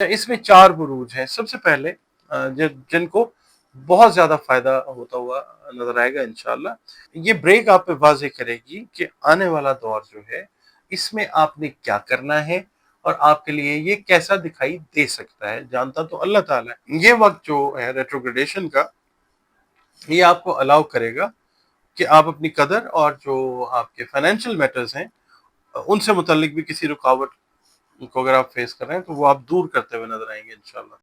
इसमें 4 बुरूज हैं। सबसे पहले जिनको बहुत ज़्यादा फ़ायदा होता हुआ नज़र आएगा इंशाअल्लाह। ये ब्रेक आप पे वाज़ेह करेगी कि आने वाला दौर जो है, इसमें आपने क्या करना है और आपके लिए ये कैसा दिखाई दे सकता है। जानता तो अल्लाह ताला है। ये वक़्त जो है रेट्रोग्रेडेशन का, ये आपको अलाउ करेगा कि आप अपनी कदर और जो आपके फाइनेंशियल मैटर्स हैं, उनसे मुतल्लिक भी किसी रुकावट को अगर आप फेस कर रहे हैं तो वो आप दूर करते हुए नजर आएंगे इंशाल्लाह।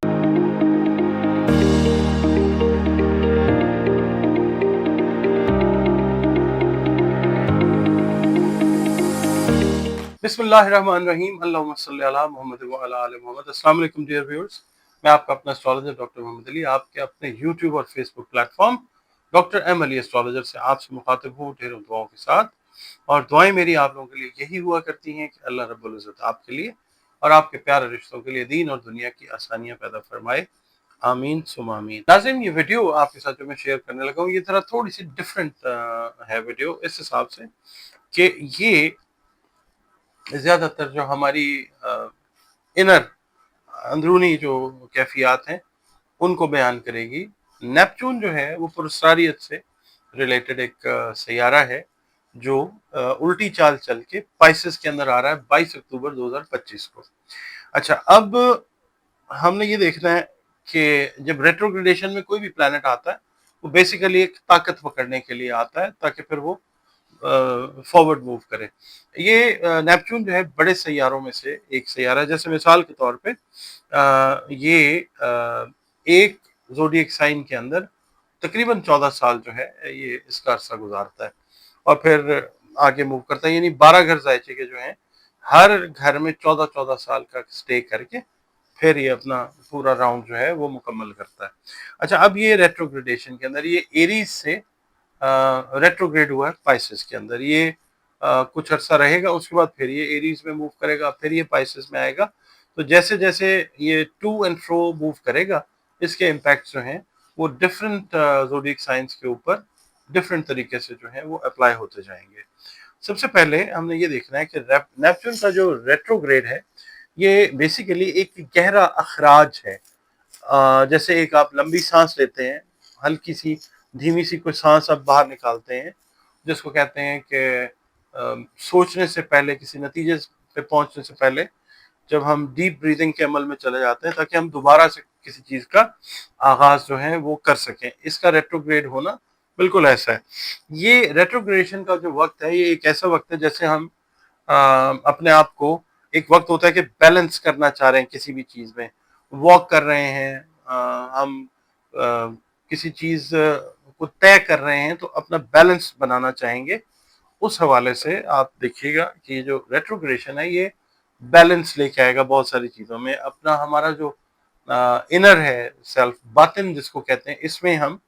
बिस्मिल्लाहिर्रहमानिर्रहीम, अल्लाहुम्मा सल्ली अला मुहम्मद व अला आलि मुहम्मद। अस्सलाम वालेकुम डियर व्यूअर्स, मैं आपका अपना एस्ट्रोलॉजर डॉक्टर मोहम्मद अली आपके अपने यूट्यूब और Facebook platform doctor M Ali astrologer से आपसे मुखातिब हूँ ढेरों दुआओं के साथ। और दुआएं मेरी आप लोगों के लिए यही हुआ करती हैं कि अल्लाह रब्बुल इज़्ज़त आपके लिए और आपके प्यारे रिश्तों के लिए दीन और दुनिया की आसानियां पैदा फरमाए। आमीन सुम आमीन। नाज़रीन, ये वीडियो आपके साथ जो मैं शेयर करने लगा हूँ, ये जरा थोड़ी सी डिफरेंट है वीडियो, इस हिसाब से कि ये ज़्यादातर जो हमारी इनर अंदरूनी जो कैफियत हैं उनको बयान करेगी। नेपच्यून जो है वो पुरस्कारियत से रिलेटेड एक सैयारा है जो उल्टी चाल चल के पाइसेस के अंदर आ रहा है 22 अक्टूबर 2025 को। अच्छा, अब हमने ये देखना है कि जब रेट्रोग्रेडेशन में कोई भी प्लैनेट आता है, वो बेसिकली एक ताकत पकड़ने के लिए आता है ताकि फिर वो फॉरवर्ड मूव करे। ये नेपच्यून जो है बड़े सैयारों में से एक सैयारा है। जैसे मिसाल के तौर पे ये एक ज़ोडिएक साइन के अंदर तकरीबन 14 साल जो है ये इसका अरसा गुजारता है और फिर आगे मूव करता है। यानी 12 घर जायचे के जो हैं, हर घर में 14-14 साल का स्टे करके फिर ये अपना पूरा राउंड जो है वो मुकम्मल करता है। अच्छा, अब ये रेट्रोग्रेडेशन के अंदर ये एरीज से रेट्रोग्रेड हुआ है पाइसेस के अंदर। ये कुछ अर्सा रहेगा, उसके बाद फिर ये एरीज में मूव करेगा, फिर ये पाइसेस में आएगा। तो जैसे जैसे ये टू एंड फ्रो मूव करेगा, इसके इम्पैक्ट जो हैं वो डिफरेंट ज़ोडिएक साइंस के ऊपर डिफरेंट तरीके से जो है वो अप्लाई होते जाएंगे। सबसे पहले हमने ये देखना है कि नेपच्यून का जो रेट्रोग्रेड है, ये बेसिकली एक गहरा अखराज है। जैसे एक आप लंबी सांस लेते हैं, हल्की सी धीमी सी कोई सांस आप बाहर निकालते हैं, जिसको कहते हैं कि सोचने से पहले, किसी नतीजे पे पहुंचने से पहले जब हम डीप ब्रीदिंग के अमल में चले जाते हैं ताकि हम दोबारा से किसी चीज का आगाज जो है वो कर सकें। इसका रेट्रोग्रेड होना बिल्कुल ऐसा है। ये रेट्रोग्रेडेशन का जो वक्त है, ये एक ऐसा वक्त है जैसे हम अपने आप को, एक वक्त होता है कि बैलेंस करना चाह रहे हैं किसी भी चीज में, वॉक कर रहे हैं, हम किसी चीज को तय कर रहे हैं तो अपना बैलेंस बनाना चाहेंगे। उस हवाले से आप देखिएगा कि जो रेट्रोग्रेशन है ये बैलेंस लेके आएगा बहुत सारी चीजों में। अपना हमारा जो इनर है सेल्फ, बातिन जिसको कहते हैं, इसमें हम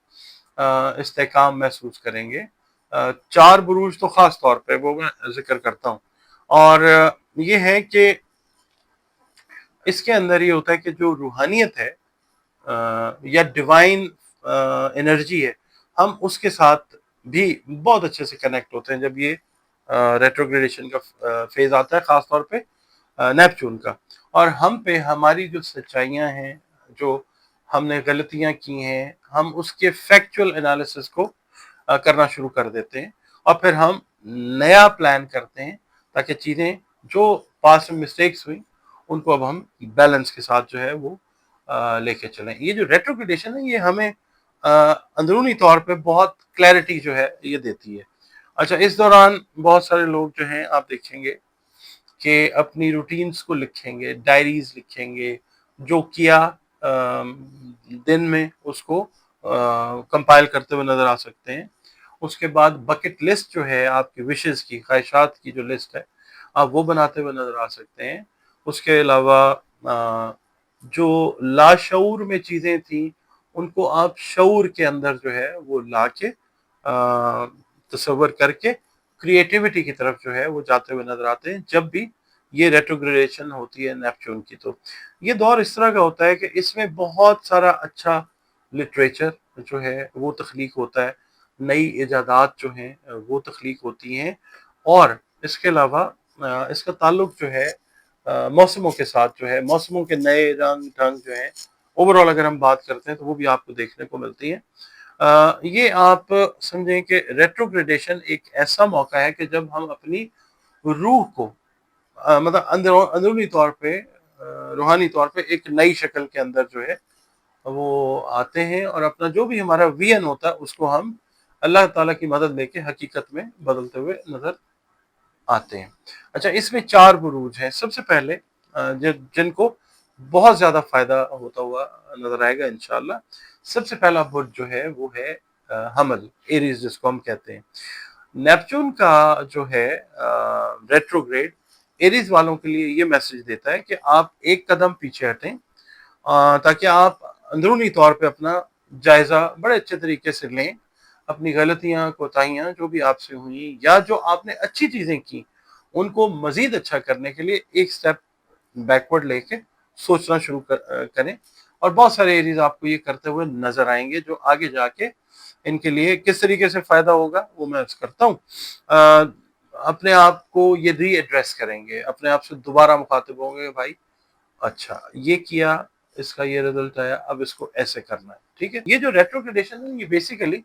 इस्तेकाम महसूस करेंगे। 4 बुरूज तो खास तौर पे वो मैं जिक्र करता हूँ। और ये है कि इसके अंदर ये होता है कि जो रूहानियत है या डिवाइन एनर्जी है, हम उसके साथ भी बहुत अच्छे से कनेक्ट होते हैं जब ये रेट्रोग्रेडेशन का फेज आता है, खास तौर पे नेपच्यून का। और हम पे हमारी जो सच्चाइयाँ हैं, जो हमने गलतियाँ की हैं, हम उसके फैक्चुअल एनालिसिस को करना शुरू कर देते हैं और फिर हम नया प्लान करते हैं ताकि चीज़ें जो पास्ट में मिस्टेक्स हुई उनको अब हम बैलेंस के साथ जो है वो लेके चलें। ये जो रेट्रोग्रेडेशन है ये हमें अंदरूनी तौर पे बहुत क्लैरिटी जो है ये देती है। अच्छा, इस दौरान बहुत सारे लोग जो हैं आप देखेंगे कि अपनी रूटीन्स को लिखेंगे, डायरीज लिखेंगे, जो किया दिन में उसको कंपाइल करते हुए नजर आ सकते हैं। उसके बाद बकेट लिस्ट जो है आपकी विशेस की, ख्वाहिशात की जो लिस्ट है, आप वो बनाते हुए नजर आ सकते हैं। उसके अलावा जो लाशऊर में चीज़ें थी उनको आप शऊर के अंदर जो है वो ला के तसव्वुर करके क्रिएटिविटी की तरफ जो है वो जाते हुए नजर आते हैं जब भी ये रेट्रोग्रेडेशन होती है नेपच्यून की। तो ये दौर इस तरह का होता है कि इसमें बहुत सारा अच्छा लिटरेचर जो है वो तख्लीक होता है, नई इजादात जो हैं वो तख्लीक होती हैं। और इसके अलावा इसका ताल्लुक जो है मौसमों के साथ जो है, मौसमों के नए रंग ढंग जो है, ओवरऑल अगर हम बात करते हैं तो वो भी आपको देखने को मिलती है। ये आप समझें कि रेट्रोग्रेडेशन एक ऐसा मौका है कि जब हम अपनी रूह को मतलब अंदरूनी तौर पे रूहानी तौर पे एक नई शक्ल के अंदर जो है वो आते हैं, और अपना जो भी हमारा विजन होता है उसको हम अल्लाह ताला की मदद लेके हकीकत में बदलते हुए नजर आते हैं। अच्छा, इसमें 4 बुरूज हैं। सबसे पहले जिनको बहुत ज़्यादा फ़ायदा होता हुआ नज़र आएगा इंशाअल्लाह। सबसे पहला बुर्ज जो है वो है हमल, एरीज़ जिसको हम कहते हैं। नेपच्यून का जो है रेट्रोग्रेड एरीज़ वालों के लिए ये मैसेज देता है कि आप एक कदम पीछे हटें, ताकि आप अंदरूनी तौर पे अपना जायज़ा बड़े अच्छे तरीके से लें। अपनी गलतियाँ, कोताहियाँ जो भी आपसे हुई या जो आपने अच्छी चीज़ें की, उनको मज़ीद अच्छा करने के लिए एक स्टेप बैकवर्ड लेके सोचना शुरू करें। और बहुत सारे एरियाज़ आपको ये करते हुए नज़र आएँगे, जो आगे जाके इनके लिए किस तरीके से फ़ायदा होगा वो मैं अर्ज़ करता हूँ। अपने आप को ये रीएड्रेस करेंगे, अपने आप से दोबारा मुखातिब होंगे, भाई अच्छा ये किया, इसका ये रिजल्ट आया, अब इसको ऐसे करना है, ठीक है। ये जो रेट्रोग्रेडेशन है ये बेसिकली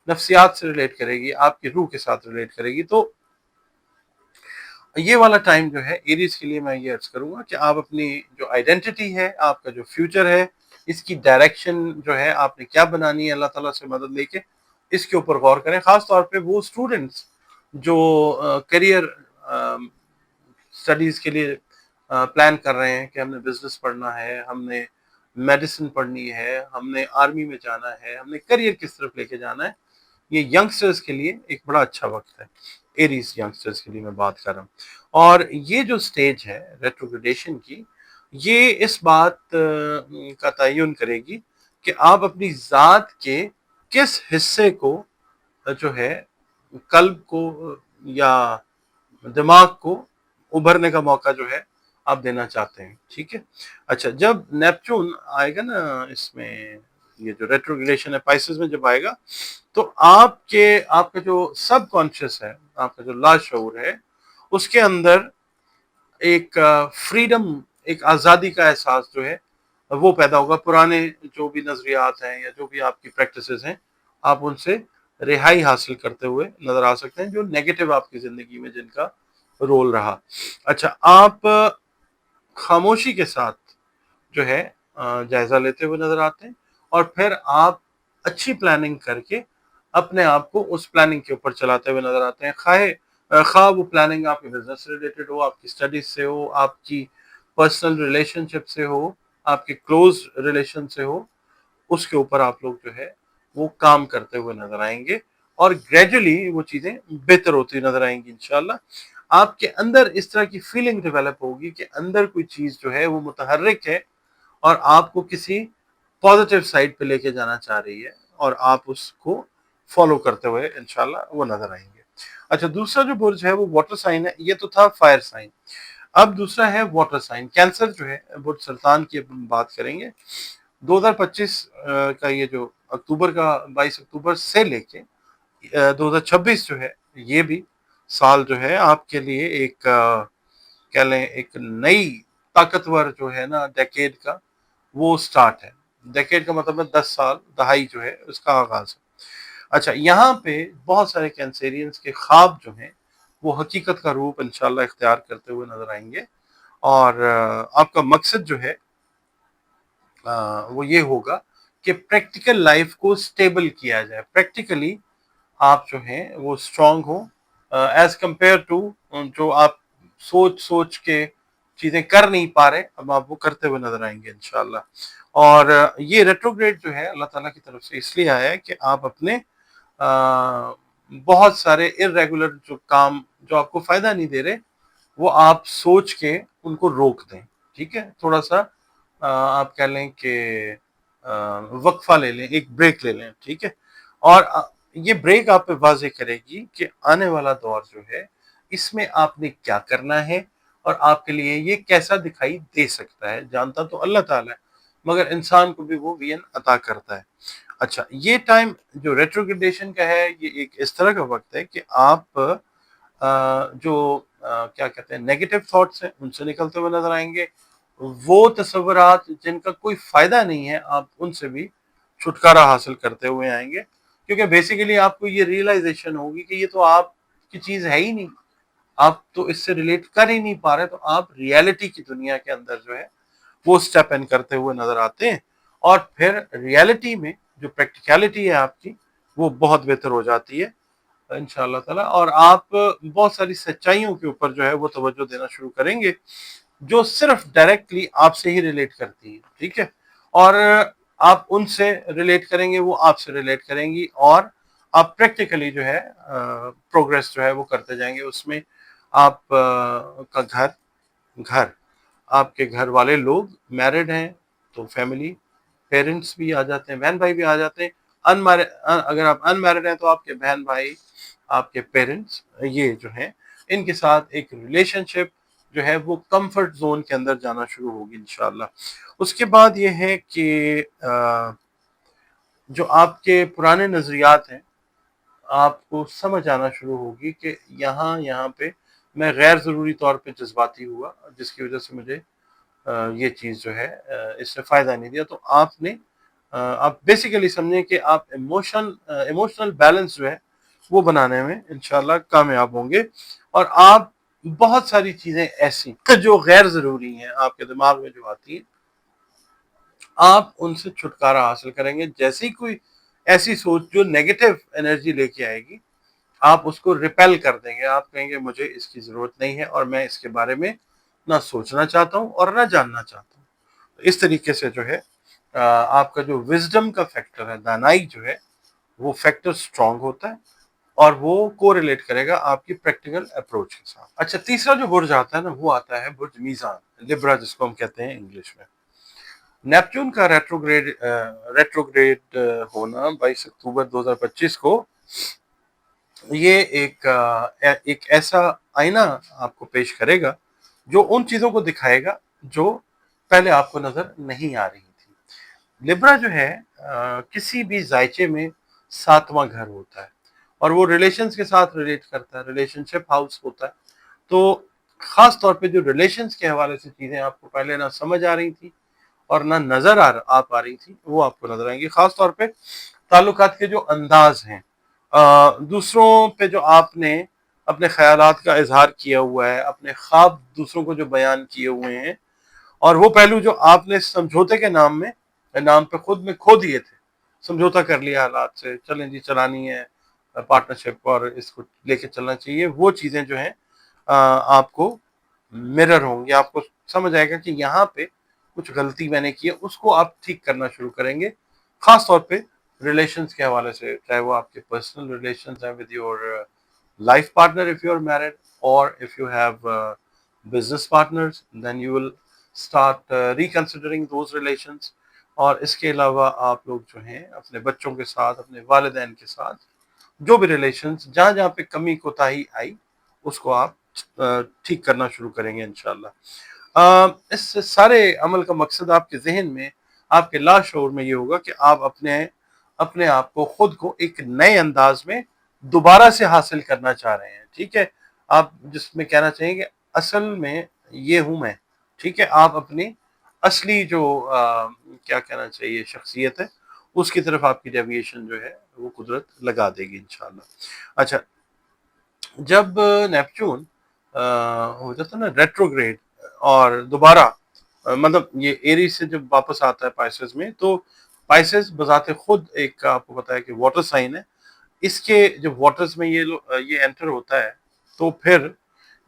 नफ्सियात से रिलेट करेगी, आपकी रूह के साथ रिलेट करेगी। तो ये वाला टाइम जो है एरीज के लिए मैं ये अर्ज करूंगा कि आप अपनी जो आइडेंटिटी है, आपका जो फ्यूचर है, इसकी डायरेक्शन जो है आपने क्या बनानी है, अल्लाह ताला से मदद लेके इसके ऊपर गौर करें। खास तौर पे वो स्टूडेंट्स जो करियर स्टडीज के लिए प्लान कर रहे हैं कि हमने बिजनेस पढ़ना है, हमने मेडिसिन पढ़नी है, हमने आर्मी में जाना है, हमने करियर किस तरफ लेके जाना है, ये यंगस्टर्स के लिए एक बड़ा अच्छा वक्त है। एरीज यंगस्टर्स के लिए मैं बात कर रहा हूँ। और ये जो स्टेज है रेट्रोग्रेडेशन की, ये इस बात का तयन करेगी कि आप अपनी जात के किस हिस्से को जो है, कल्ब को या दिमाग को उभरने का मौका जो है आप देना चाहते हैं, ठीक है। अच्छा, जब नेपच्यून आएगा ना इसमें, ये जो रेट्रोग्रेडेशन है पाइसेस में जब आएगा, तो आपका जो सब कॉन्शियस है, आपका जो लाशऊर है, उसके अंदर एक फ्रीडम, एक आज़ादी का एहसास जो है वो पैदा होगा। पुराने जो भी नजरियात हैं या जो भी आपकी प्रैक्टिसेस हैं, आप उनसे रिहाई हासिल करते हुए नजर आ सकते हैं, जो नेगेटिव आपकी जिंदगी में जिनका रोल रहा। अच्छा, आप खामोशी के साथ जो है जायजा लेते हुए नजर आते हैं, और फिर आप अच्छी प्लानिंग करके अपने आप को उस प्लानिंग के ऊपर चलाते हुए नजर आते हैं। खा वो प्लानिंग आपके बिजनेस से रिलेटेड हो, आपकी स्टडीज से हो, आपकी पर्सनल रिलेशनशिप से हो, आपके क्लोज रिलेशन से हो, उसके ऊपर आप लोग जो है वो काम करते हुए नजर आएंगे, और ग्रेजुअली वो चीजें बेहतर होती नजर आएंगी इंशाल्लाह। आपके अंदर इस तरह की फीलिंग डेवलप होगी कि अंदर कोई चीज जो है वो मुतहर्रिक है और आपको किसी पॉजिटिव साइड पे लेके जाना चाह रही है, और आप उसको फॉलो करते हुए इंशाल्लाह वो नजर आएंगे। अच्छा, दूसरा जो बुर्ज है वो वाटर साइन है। ये तो था फायर साइन। अब दूसरा है वाटर साइन। कैंसर जो है, बुर्ज सरतान की बात करेंगे। 2025 का ये जो अक्टूबर का 22 अक्टूबर से लेके 2026 जो है, ये भी साल जो है आपके लिए एक कह लें एक नई ताकतवर जो है ना डेकेड का वो स्टार्ट है। डेकेड का मतलब है 10 साल, दहाई जो है उसका आगाज है। अच्छा, यहाँ पे बहुत सारे कैंसेरियंस के ख्वाब जो हैं वो हकीकत का रूप इंशाल्लाह इख्तियार करते हुए नजर आएंगे, और आपका मकसद जो है वो ये होगा कि प्रैक्टिकल लाइफ को स्टेबल किया जाए, प्रैक्टिकली आप जो हैं वो स्ट्रांग हो एज कंपेयर टू जो आप सोच सोच के चीजें कर नहीं पा रहे, अब आप वो करते हुए नजर आएंगे इंशाल्लाह। और ये रेट्रोग्रेड जो है अल्लाह ताला की तरफ से इसलिए आया है कि आप अपने बहुत सारे इरेगुलर जो काम जो आपको फायदा नहीं दे रहे, वो आप सोच के उनको रोक दें, ठीक है। थोड़ा सा आप कह लें कि वक्फा ले लें, एक ब्रेक ले लें, ठीक है। और ये ब्रेक आप पे वाजे करेगी कि आने वाला दौर जो है इसमें आपने क्या करना है, और आपके लिए ये कैसा दिखाई दे सकता है। जानता तो अल्लाह ताला है, मगर इंसान को भी वो विजन अता करता है। अच्छा, ये टाइम जो रेट्रोग्रेडेशन का है, ये एक इस तरह का वक्त है कि आप जो क्या कहते हैं नेगेटिव थॉट्स हैं उनसे निकलते हुए नजर आएंगे। वो तस्वुरात जिनका कोई फायदा नहीं है आप उनसे भी छुटकारा हासिल करते हुए आएंगे, क्योंकि बेसिकली आपको ये रियलाइजेशन होगी कि ये तो आपकी चीज है ही नहीं, आप तो इससे रिलेट कर ही नहीं पा रहे, तो आप रियलिटी की दुनिया के अंदर जो है वो स्टेप इन करते हुए नजर आते हैं। और फिर रियलिटी में जो प्रैक्टिकलिटी है आपकी वो बहुत बेहतर हो जाती है इंशाअल्लाह ताला, और आप बहुत सारी सच्चाइयों के ऊपर जो है वो तवज्जो देना शुरू करेंगे जो सिर्फ डायरेक्टली आपसे ही रिलेट करती है, ठीक है। और आप उनसे रिलेट करेंगे, वो आपसे रिलेट करेंगी, और आप प्रैक्टिकली जो है प्रोग्रेस जो है वो करते जाएंगे उसमें। आप का घर घर आपके घर वाले लोग मैरिड हैं तो फैमिली, पेरेंट्स भी आ जाते हैं, बहन भाई भी आ जाते हैं। अनमैरिड, अगर आप अनमैरिड हैं तो आपके बहन भाई, आपके पेरेंट्स, ये जो हैं इनके साथ एक रिलेशनशिप जो है वो कंफर्ट जोन के अंदर जाना शुरू होगी इंशाल्लाह। उसके बाद ये है कि जो आपके पुराने नजरियात हैं आपको समझ आना शुरू होगी कि यहाँ यहाँ पे मैं गैर ज़रूरी तौर पे जज्बाती हुआ, जिसकी वजह से मुझे ये चीज़ जो है इससे फ़ायदा नहीं दिया। तो आपने आप बेसिकली समझें कि आप इमोशनल बैलेंस जो है वो बनाने में इंशाल्लाह कामयाब होंगे। और आप बहुत सारी चीज़ें ऐसी जो गैर ज़रूरी हैं आपके दिमाग में जो आती हैं आप उनसे छुटकारा हासिल करेंगे। जैसे ही कोई ऐसी सोच जो नेगेटिव एनर्जी लेके आएगी आप उसको रिपेल कर देंगे, आप कहेंगे मुझे इसकी जरूरत नहीं है और मैं इसके बारे में ना सोचना चाहता हूँ और ना जानना चाहता हूँ। तो इस तरीके से जो है आपका जो विजडम का फैक्टर है, दानाई जो है वो फैक्टर स्ट्रांग होता है और वो कोरिलेट करेगा आपकी प्रैक्टिकल अप्रोच के साथ। अच्छा, तीसरा जो बुर्ज आता है ना वो आता है बुर्ज मीज़ान, लिब्रा जिसको हम कहते हैं इंग्लिश में। नेपच्यून का रेट्रोग्रेड होना 22 अक्टूबर 2025 को ये एक ऐसा आईना आपको पेश करेगा जो उन चीजों को दिखाएगा जो पहले आपको नजर नहीं आ रही थी। लिब्रा जो है किसी भी जायचे में सातवां घर होता है और वो रिलेशंस के साथ रिलेट करता है, रिलेशनशिप हाउस होता है। तो खास तौर पे जो रिलेशंस के हवाले से चीजें आपको पहले ना समझ आ रही थी और ना नजर आ पा रही थी वो आपको नजर आएंगी। खास तौर पे ताल्लुकात के जो अंदाज हैं, दूसरों पे जो आपने अपने ख्यालात का इजहार किया हुआ है, अपने ख्वाब दूसरों को जो बयान किए हुए हैं, और वो पहलू जो आपने समझौते के नाम पे खुद में खो दिए थे, समझौता कर लिया हालात से, चलें जी चलानी है पार्टनरशिप और इसको लेके चलना चाहिए, वो चीजें जो हैं आपको मिरर होंगे, आपको समझ आएगा कि यहाँ पे कुछ गलती मैंने की है, उसको आप ठीक करना शुरू करेंगे। खास तौर पे रिलेशंस के हवाले से, चाहे वो आपके पर्सनल रिलेशंस हैं with your life partner if you are married, or if you have business partners, then you will start reconsidering those relations। और इसके अलावा आप लोग जो हैं अपने बच्चों के साथ, अपने वालिदैन के साथ जो भी रिलेशंस जहाँ जहाँ पे कमी कोताही आई उसको आप ठीक करना शुरू करेंगे इंशाल्लाह। इस सारे अमल का मकसद आपके जहन में, आपके लाशऊर में ये होगा कि आप अपने अपने आप को, खुद को एक नए अंदाज में दोबारा से हासिल करना चाह रहे हैं, ठीक है। आप जिसमें कहना चाहेंगे असल में ये हूं मैं, ठीक है। आप अपनी असली जो क्या कहना चाहिए शख्सियत है उसकी तरफ आपकी डेविएशन जो है वो कुदरत लगा देगी इंशाल्लाह। अच्छा, जब नेपच्यून हो जाता है ना रेट्रोग्रेड और दोबारा मतलब ये एरीज से जब वापस आता है पाइसेस में, तो पाइसेस बजाते खुद एक आपको पता है कि वाटर साइन है। इसके जब वाटर्स में ये एंटर होता है तो फिर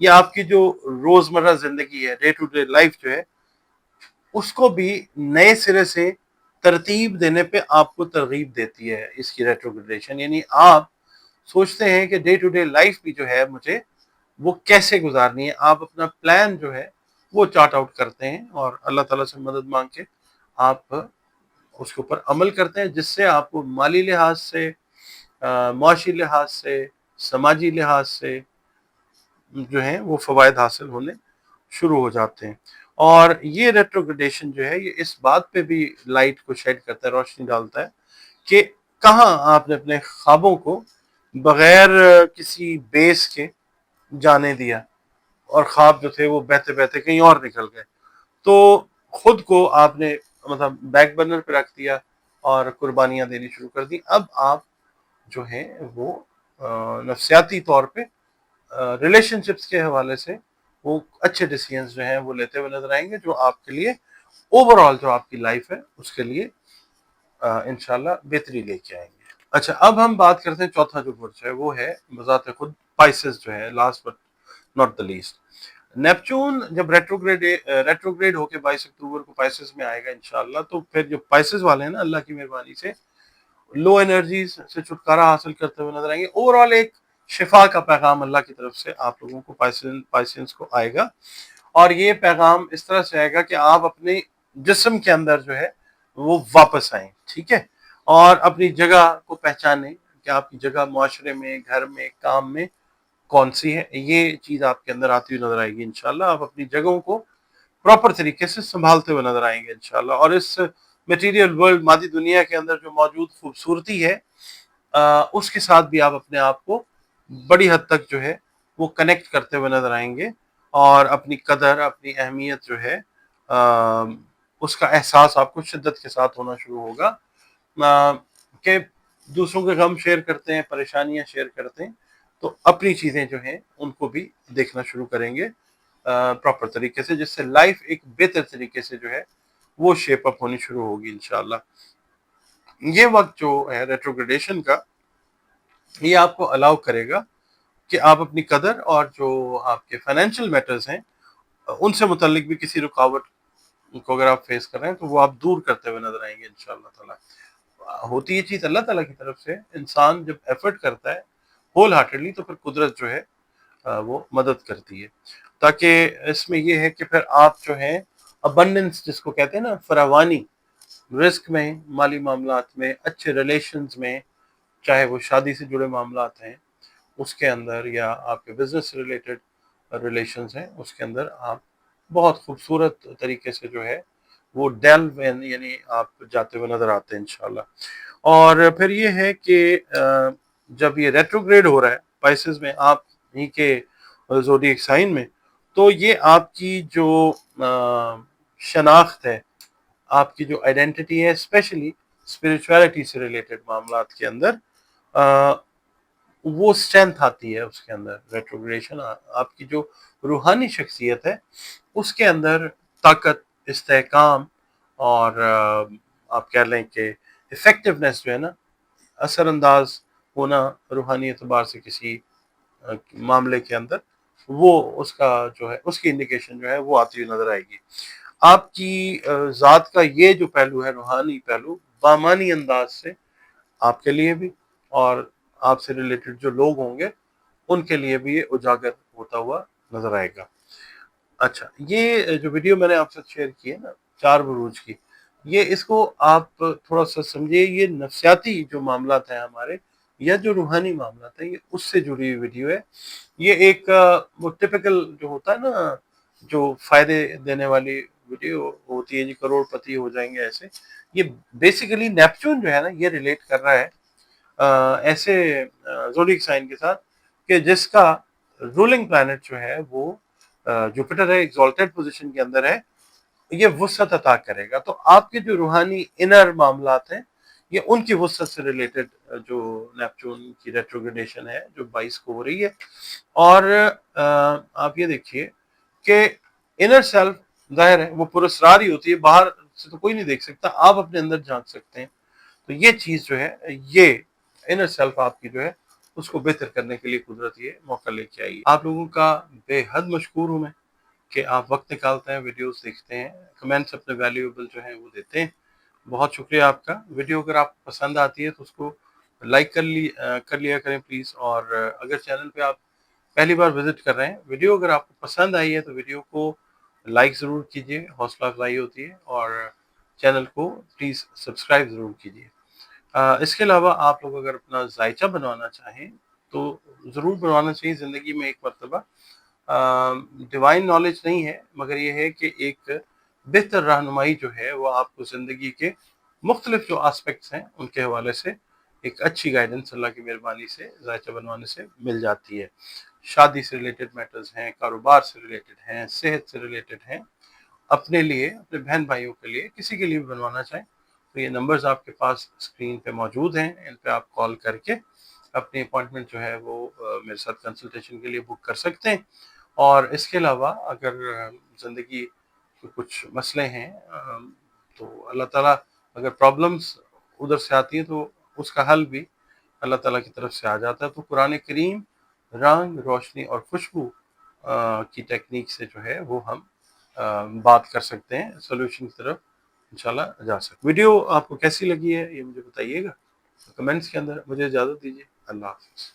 ये आपकी जो रोजमर्रा जिंदगी है, डे टू डे लाइफ जो है उसको भी नए सिरे से तरतीब देने पे आपको तरगीब देती है इसकी रेट्रोग्रेडेशन। यानी आप सोचते हैं कि डे टू डे लाइफ भी जो है मुझे वो कैसे गुजारनी है, आप अपना प्लान जो है वो चार्ट आउट करते हैं और अल्लाह ताला से मदद मांग के आप उसके ऊपर अमल करते हैं, जिससे आपको माली लिहाज से, मुआशी लिहाज से, समाजी लिहाज से जो है वो फवायद हासिल होने शुरू हो जाते हैं। और ये रेट्रोग्रेडेशन जो है ये इस बात पे भी लाइट को शेड करता है, रोशनी डालता है कि कहाँ आपने अपने ख्वाबों को बगैर किसी बेस के जाने दिया। اور خواب جو تھے وہ بہتے بہتے کہیں اور نکل گئے. تو خود کو آپ نے مطلب بیک برنر پہ رکھ دیا اور قربانیاں دینی شروع کر دی. اب آپ جو ہیں وہ نفسیاتی طور پہ ریلیشن شپس کے حوالے سے وہ اچھے ڈیسیژنز جو ہیں وہ لیتے ہوئے نظر آئیں گے، جو آپ کے لیے اوور آل جو آپ کی لائف ہے اس کے لیے انشاءاللہ بہتری لے کے آئیں گے. اچھا، اب ہم بات کرتے ہیں چوتھا جو برج ہے وہ ہے بذات خود پائسز جو ہے، last but not the least. Neptune جب ریٹروگریڈ ہو کے 22 اکتوبر کو پائسز میں آئے گا انشاءاللہ، تو پھر جو پائسز والے ہیں نا، اللہ کی مہربانی سے لو انرجیز سے چھٹکارا حاصل کرتے ہوئے نظر آئیں گے. اوور آل ایک شفا کا پیغام اللہ کی طرف سے آپ لوگوں کو پائسنس کو آئے گا، اور یہ پیغام اس طرح سے آئے گا کہ آپ اپنے جسم کے اندر جو ہے وہ واپس آئیں، ٹھیک ہے، اور اپنی جگہ کو پہچانیں کہ آپ کی جگہ معاشرے میں، گھر میں، کام میں کون سی ہے. یہ چیز آپ کے اندر آتی ہوئی نظر آئے گی انشاءاللہ. آپ اپنی جگہوں کو پراپر طریقے سے سنبھالتے ہوئے نظر آئیں گے انشاءاللہ. اور اس میٹیریل ورلڈ، مادی دنیا کے اندر جو موجود خوبصورتی ہے اس کے ساتھ بھی آپ اپنے آپ کو بڑی حد تک جو ہے وہ کنیکٹ کرتے ہوئے نظر آئیں گے، اور اپنی قدر، اپنی اہمیت جو ہے اس کا احساس آپ کو شدت کے ساتھ ہونا شروع ہوگا کہ دوسروں کے غم شیئر کرتے ہیں، پریشانیاں شیئر کرتے ہیں، تو اپنی چیزیں جو ہیں ان کو بھی دیکھنا شروع کریں گے پراپر طریقے سے، جس سے لائف ایک بہتر طریقے سے جو ہے وہ شیپ اپ ہونی شروع ہوگی انشاءاللہ. یہ وقت جو ہے ریٹروگریڈیشن کا، یہ آپ کو الاؤ کرے گا کہ آپ اپنی قدر اور جو آپ کے فائنینشیل میٹرز ہیں ان سے متعلق بھی کسی رکاوٹ کو اگر آپ فیس کر رہے ہیں تو وہ آپ دور کرتے ہوئے نظر آئیں گے انشاءاللہ تعالیٰ. ہوتی یہ چیز اللہ تعالیٰ کی طرف سے، انسان جب ایفرٹ کرتا ہے ہول ہارٹیڈلی تو پھر قدرت جو ہے وہ مدد کرتی ہے، تاکہ اس میں یہ ہے کہ پھر آپ جو ہیں ابنڈنس جس کو کہتے ہیں نا، فراوانی، رزق میں، مالی معاملات میں، اچھے ریلیشنز میں، چاہے وہ شادی سے جڑے معاملات ہیں اس کے اندر، یا آپ کے بزنس سے ریلیٹڈ ریلیشنز ہیں اس کے اندر، آپ بہت خوبصورت طریقے سے جو ہے وہ ڈیلو یعنی آپ جاتے ہوئے نظر آتے ہیں انشاءاللہ. اور پھر یہ ہے کہ جب یہ ریٹروگریڈ ہو رہا ہے پائسز میں، آپ ہی کے زوڈیک سائن میں، تو یہ آپ کی جو شناخت ہے، آپ کی جو آئیڈینٹی ہے، اسپیشلی اسپرچویلٹی سے ریلیٹڈ معاملات کے اندر وہ اسٹرینتھ آتی ہے اس کے اندر. ریٹروگریشن آپ کی جو روحانی شخصیت ہے اس کے اندر طاقت، استحکام، اور آپ کہہ لیں کہ افیکٹونیس جو ہے نا، اثر انداز ہونا روحانی اعتبار سے کسی معاملے کے اندر، وہ اس کا جو ہے اس کی انڈیکیشن جو ہے وہ آتی ہوئی نظر آئے گی. آپ کی ذات کا یہ جو پہلو ہے، روحانی پہلو، بامانی انداز سے آپ کے لیے بھی اور آپ سے ریلیٹڈ جو لوگ ہوں گے ان کے لیے بھی یہ اجاگر ہوتا ہوا نظر آئے گا. اچھا، یہ جو ویڈیو میں نے آپ سے شیئر کی ہے نا 4 بروج کی، یہ اس کو آپ تھوڑا سا سمجھیے. یہ نفسیاتی جو معاملات ہیں ہمارے، یا جو روحانی معاملات ہیں، یہ اس سے جڑی ہوئی ویڈیو ہے. یہ ایک وہ ٹپیکل جو ہوتا ہے نا، جو فائدے دینے والی ویڈیو ہوتی ہے، جی کروڑ پتی ہو جائیں گے ایسے. یہ بیسیکلی نیپچون جو ہے نا، یہ ریلیٹ کر رہا ہے ایسے زوڈیک سائن کے ساتھ کہ جس کا رولنگ پلانٹ جو ہے وہ جوپیٹر ہے، ایگزالٹیڈ پوزیشن کے اندر ہے. یہ وسعت عطا کرے گا. تو آپ کے جو روحانی انر معاملات ہیں، یہ ان کی وسعت سے ریلیٹڈ جو نیپچون کی ریٹروگریڈیشن ہے جو 22 کو ہو رہی ہے. اور آپ یہ دیکھیے کہ انر سیلف ظاہر ہے وہ پراسرار ہی ہوتی ہے، باہر سے تو کوئی نہیں دیکھ سکتا، آپ اپنے اندر جھانک سکتے ہیں. تو یہ چیز جو ہے، یہ انر سیلف آپ کی جو ہے اس کو بہتر کرنے کے لیے قدرت یہ موقع لے کے آئی ہے. آپ لوگوں کا بے حد مشکور ہوں میں کہ آپ وقت نکالتے ہیں، ویڈیوز دیکھتے ہیں، کمنٹس اپنے ویلیویبل جو ہیں وہ دیتے ہیں. بہت شکریہ آپ کا. ویڈیو اگر آپ کو پسند آتی ہے تو اس کو لائک کر لیا کریں پلیز. اور اگر چینل پہ آپ پہلی بار وزٹ کر رہے ہیں، ویڈیو اگر آپ کو پسند آئی ہے تو ویڈیو کو لائک ضرور کیجیے، حوصلہ افزائی ہوتی ہے. اور چینل کو پلیز سبسکرائب ضرور کیجیے. اس کے علاوہ آپ لوگ اگر اپنا ذائچہ بنوانا چاہیں تو ضرور بنوانا چاہیے زندگی میں ایک مرتبہ. ڈیوائن نالج نہیں ہے، مگر یہ ہے کہ ایک بہتر رہنمائی جو ہے وہ آپ کو زندگی کے مختلف جو آسپیکٹس ہیں ان کے حوالے سے ایک اچھی گائیڈنس اللہ کی مہربانی سے ذائچہ بنوانے سے مل جاتی ہے. شادی سے ریلیٹڈ میٹرز ہیں، کاروبار سے ریلیٹڈ ہیں، صحت سے ریلیٹڈ ہیں، اپنے لیے، اپنے بہن بھائیوں کے لیے، کسی کے لیے بھی بنوانا چاہیں تو یہ نمبرز آپ کے پاس اسکرین پہ موجود ہیں، ان پہ آپ کال کر کے اپنی اپوائنٹمنٹ جو ہے وہ میرے ساتھ کنسلٹیشن کے لیے بک کر سکتے ہیں۔ اور اس کے علاوہ اگر زندگی کے کچھ مسئلے ہیں تو اللہ تعالیٰ اگر پرابلمس ادھر سے آتی ہیں تو اس کا حل بھی اللہ تعالیٰ کی طرف سے آ جاتا ہے۔ تو قرآن کریم رنگ، روشنی اور خوشبو کی ٹیکنیک سے جو ہے وہ ہم بات کر سکتے ہیں، سولوشن کی طرف انشاءاللہ جا سکتے۔ ویڈیو آپ کو کیسی لگی ہے یہ مجھے بتائیے گا کمنٹس کے اندر۔ مجھے اجازت دیجیے، اللہ حافظ۔